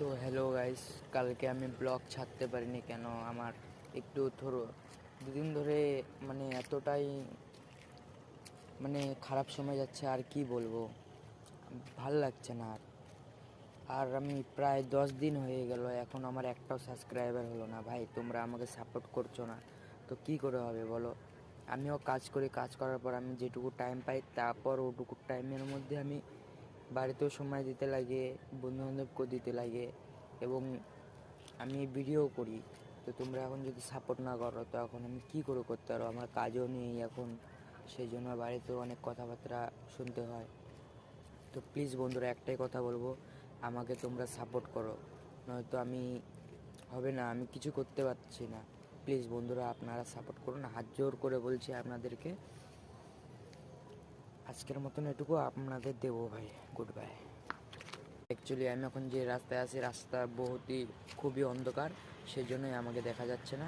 তো hello guys, কালকে আমি ব্লগ ছাড়তে পারিনি কেন, আমার একটু দুদিন ধরে এতটাই খারাপ সময় যাচ্ছে। আর কি বলবো, ভাল লাগছে না। আর আমি প্রায় 10 দিন হয়ে গেল, এখন আমার একটাও সাবস্ক্রাইবার হলো না। ভাই, তোমরা আমাকে সাপোর্ট করছো না তো কি করে হবে বলো? আমিও কাজ করি, কাজ করার পর আমি যেটুকু টাইম পাই, তারপর ওটুকু টাইমের মধ্যে আমি বাড়িতেও সময় দিতে লাগে, বন্ধুবান্ধবকেও দিতে লাগে, এবং আমি ভিডিও করি। তো তোমরা এখন যদি সাপোর্ট না করো তো এখন আমি কী করে করতে পারবো? আমার কাজও নেই এখন, সেই জন্য বাড়িতেও অনেক কথাবার্তা শুনতে হয়। তো প্লিজ বন্ধুরা, একটাই কথা বলবো, আমাকে তোমরা সাপোর্ট করো, নয়তো হবে না, আমি কিছু করতে পারছি না। প্লিজ বন্ধুরা, আপনারা সাপোর্ট করুন, হাত জোর করে বলছি আপনাদেরকে। আজকের মতন এটুকু আপনাদের দেবো ভাই, গুড বাই। অ্যাকচুয়ালি আমি এখন যে রাস্তায় আছি, রাস্তা খুবই অন্ধকার, সেজন্যই আমাকে দেখা যাচ্ছে না।